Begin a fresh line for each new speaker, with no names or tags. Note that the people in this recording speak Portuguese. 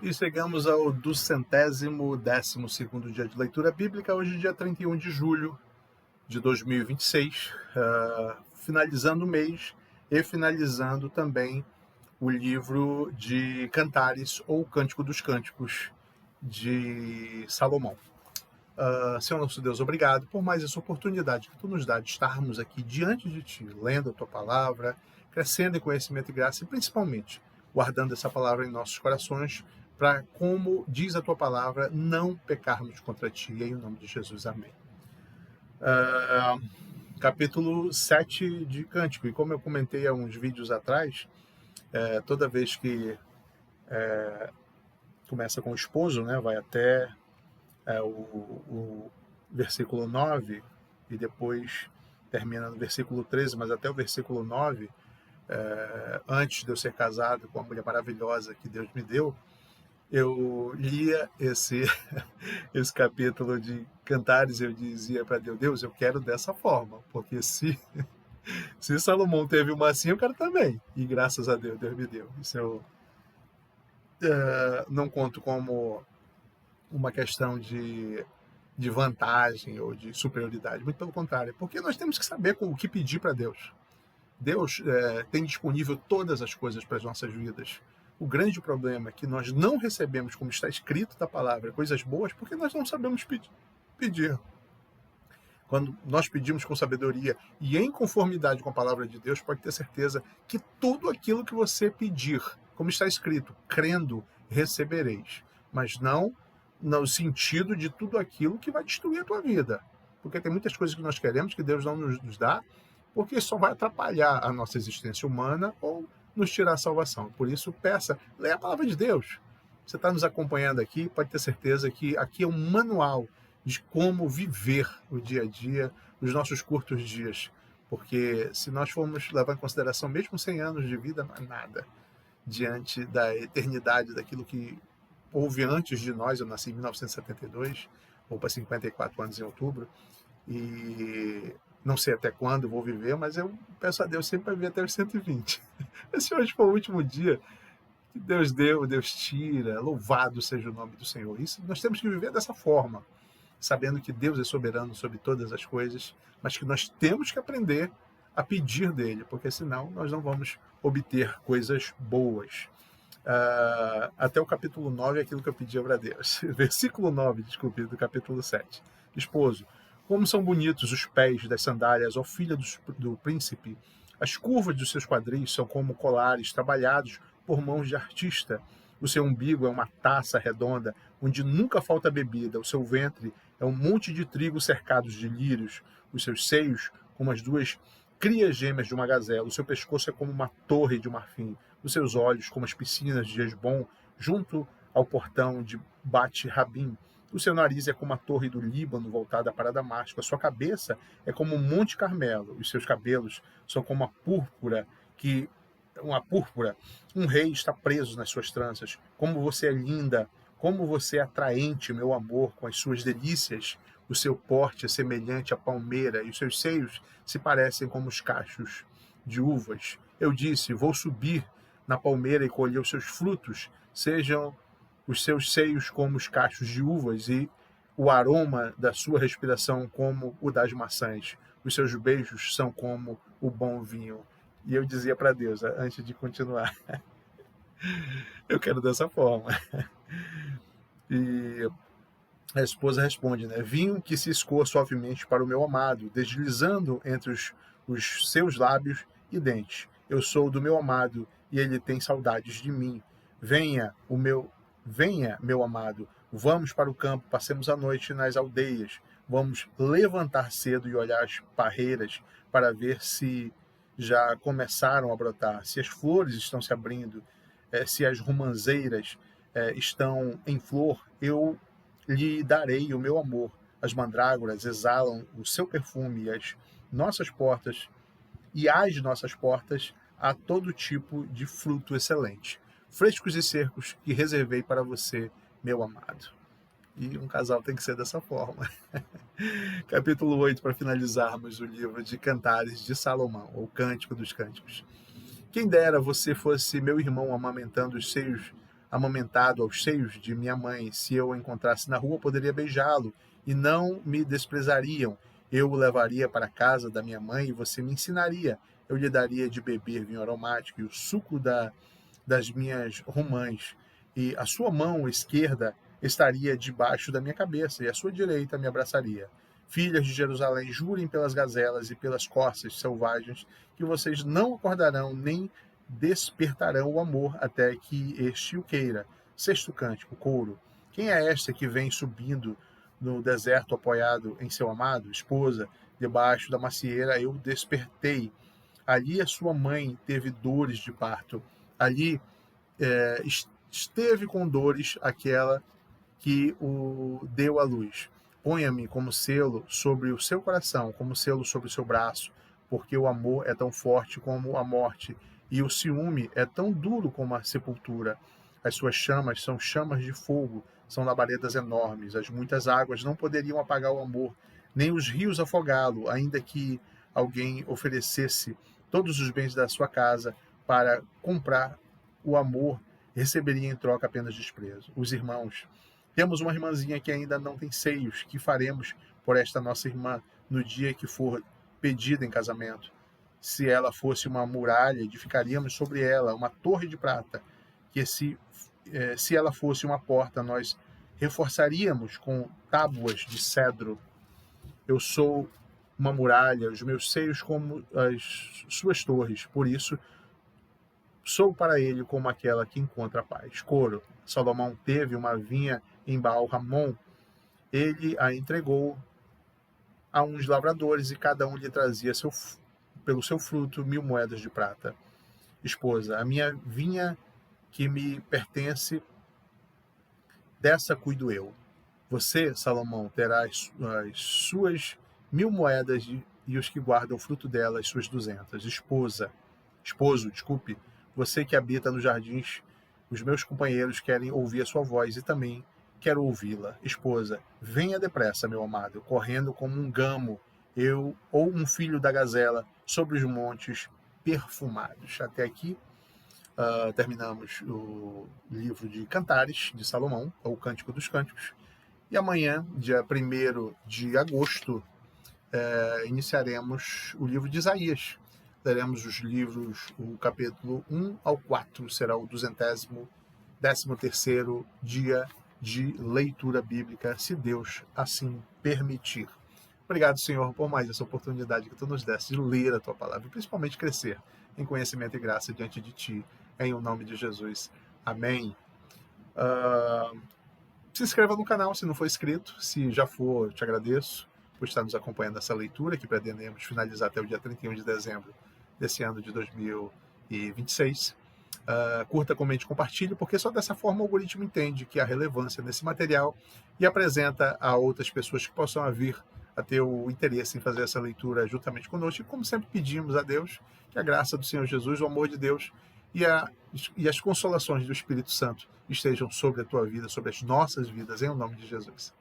E chegamos ao 212º dia de leitura bíblica, hoje dia 31 de julho de 2026, finalizando o mês e finalizando também o livro de Cantares, ou Cântico dos Cânticos, de Salomão. Senhor nosso Deus, obrigado por mais essa oportunidade que Tu nos dá de estarmos aqui diante de Ti, lendo a Tua palavra, crescendo em conhecimento e graça e principalmente guardando essa palavra em nossos corações para, como diz a Tua palavra, não pecarmos contra Ti. Em nome de Jesus, amém. Capítulo 7 de Cântico, e como eu comentei há uns vídeos atrás, toda vez que começa com o esposo, né, vai até o versículo 9 e depois termina no versículo 13, mas até o versículo 9, antes de eu ser casado com a mulher maravilhosa que Deus me deu, eu lia esse capítulo de Cantares e eu dizia para Deus, eu quero dessa forma, porque se Salomão teve uma assim, eu quero também. E graças a Deus, Deus me deu. Isso eu não conto como uma questão de vantagem ou de superioridade, muito pelo contrário, porque nós temos que saber o que pedir para Deus. Deus tem disponível todas as coisas para as nossas vidas. O grande problema é que nós não recebemos, como está escrito na palavra, coisas boas porque nós não sabemos pedir. Quando nós pedimos com sabedoria e em conformidade com a palavra de Deus, pode ter certeza que tudo aquilo que você pedir, como está escrito, crendo, recebereis. Mas não no sentido de tudo aquilo que vai destruir a tua vida. Porque tem muitas coisas que nós queremos que Deus não nos dá, porque isso só vai atrapalhar a nossa existência humana ou nos tirar a salvação. Por isso, peça, leia a palavra de Deus. Você está nos acompanhando aqui, pode ter certeza que aqui é um manual de como viver o dia a dia, os nossos curtos dias. Porque se nós formos levar em consideração mesmo 100 anos de vida, não é nada diante da eternidade, daquilo que houve antes de nós. Eu nasci em 1972, vou para 54 anos em outubro, e não sei até quando vou viver, mas eu peço a Deus sempre para viver até os 120. Se hoje for o último dia que Deus deu, Deus tira, louvado seja o nome do Senhor. Isso nós temos que viver dessa forma, sabendo que Deus é soberano sobre todas as coisas, mas que nós temos que aprender a pedir dele, porque senão nós não vamos obter coisas boas. Até o capítulo 9 é aquilo que eu pedia para Deus. Versículo 9, desculpe, do capítulo 7. Esposo, como são bonitos os pés das sandálias, ó filha do príncipe. As curvas dos seus quadris são como colares trabalhados por mãos de artista. O seu umbigo é uma taça redonda, onde nunca falta bebida. O seu ventre é um monte de trigo cercados de lírios. Os seus seios, como as duas crias gêmeas de uma gazela. O seu pescoço é como uma torre de marfim. Os seus olhos, como as piscinas de Hesbom, junto ao portão de Bet-Rabim. O seu nariz é como a torre do Líbano voltada para Damasco. A sua cabeça é como um monte Carmelo. Os seus cabelos são como uma púrpura. Um rei está preso nas suas tranças. Como você é linda, como você é atraente, meu amor, com as suas delícias. O seu porte é semelhante à palmeira e os seus seios se parecem como os cachos de uvas. Eu disse, vou subir na palmeira e colher os seus frutos. Sejam os seus seios como os cachos de uvas e o aroma da sua respiração como o das maçãs. Os seus beijos são como o bom vinho. E eu dizia para Deus, antes de continuar, eu quero dessa forma. E a esposa responde, né? Vinho que se escoa suavemente para o meu amado, deslizando entre os seus lábios e dentes. Eu sou do meu amado e ele tem saudades de mim. Venha, meu amado, vamos para o campo, passemos a noite nas aldeias. Vamos levantar cedo e olhar as parreiras para ver se já começaram a brotar, se as flores estão se abrindo, se as romãzeiras estão em flor. Eu lhe darei o meu amor. As mandrágoras exalam o seu perfume e às nossas portas há todo tipo de fruto excelente, frescos e secos, que reservei para você, meu amado. E um casal tem que ser dessa forma. Capítulo 8, para finalizarmos o livro de Cantares de Salomão, ou Cântico dos Cânticos. Quem dera você fosse meu irmão amamentando os seios amamentado aos seios de minha mãe. Se eu o encontrasse na rua, poderia beijá-lo, e não me desprezariam. Eu o levaria para a casa da minha mãe e você me ensinaria. Eu lhe daria de beber vinho aromático e o suco das minhas romãs. E a sua mão esquerda estaria debaixo da minha cabeça, e a sua direita me abraçaria. Filhas de Jerusalém, jurem pelas gazelas e pelas corças selvagens que vocês não acordarão nem despertarão o amor até que este o queira. Sexto cântico, coro. Quem é esta que vem subindo no deserto apoiado em seu amado? Esposa, debaixo da macieira eu despertei. Ali a sua mãe teve dores de parto. Ali esteve com dores aquela que o deu à luz. Ponha-me como selo sobre o seu coração, como selo sobre o seu braço, porque o amor é tão forte como a morte, e o ciúme é tão duro como a sepultura. As suas chamas são chamas de fogo, são labaredas enormes. As muitas águas não poderiam apagar o amor, nem os rios afogá-lo, ainda que alguém oferecesse todos os bens da sua casa para comprar o amor, receberia em troca apenas desprezo. Os irmãos. Temos uma irmãzinha que ainda não tem seios. Que faremos por esta nossa irmã no dia que for pedida em casamento? Se ela fosse uma muralha, edificaríamos sobre ela uma torre de prata, que se ela fosse uma porta, nós reforçaríamos com tábuas de cedro. Eu sou uma muralha, os meus seios como as suas torres, por isso sou para ele como aquela que encontra paz. Coro. Salomão teve uma vinha em Baal-Ramon. Ele a entregou a uns lavradores e cada um lhe trazia pelo seu fruto 1000 moedas de prata. Esposa, a minha vinha que me pertence, dessa cuido eu. Você, Salomão, terá as suas 1000 moedas e os que guardam o fruto dela, as suas 200. Esposo, desculpe, você que habita nos jardins, os meus companheiros querem ouvir a sua voz e também quero ouvi-la. Esposa, venha depressa, meu amado, correndo como um gamo, eu ou um filho da gazela sobre os montes perfumados. Até aqui terminamos o livro de Cantares, de Salomão, ou Cântico dos Cânticos. E amanhã, dia 1º de agosto, iniciaremos o livro de Isaías. Teremos os livros, o capítulo 1 ao 4, será o 213º dia de leitura bíblica, se Deus assim permitir. Obrigado, Senhor, por mais essa oportunidade que Tu nos deste de ler a Tua palavra e principalmente crescer em conhecimento e graça diante de Ti, em o nome de Jesus. Amém. Se inscreva no canal se não for inscrito. Se já for, te agradeço por estar nos acompanhando nessa leitura, que pretendemos finalizar até o dia 31 de dezembro desse ano de 2026. Curta, comente, compartilhe, porque só dessa forma o algoritmo entende que há relevância nesse material e apresenta a outras pessoas que possam vir a ter o interesse em fazer essa leitura juntamente conosco. E como sempre pedimos a Deus, que a graça do Senhor Jesus, o amor de Deus e as consolações do Espírito Santo estejam sobre a tua vida, sobre as nossas vidas, em nome de Jesus.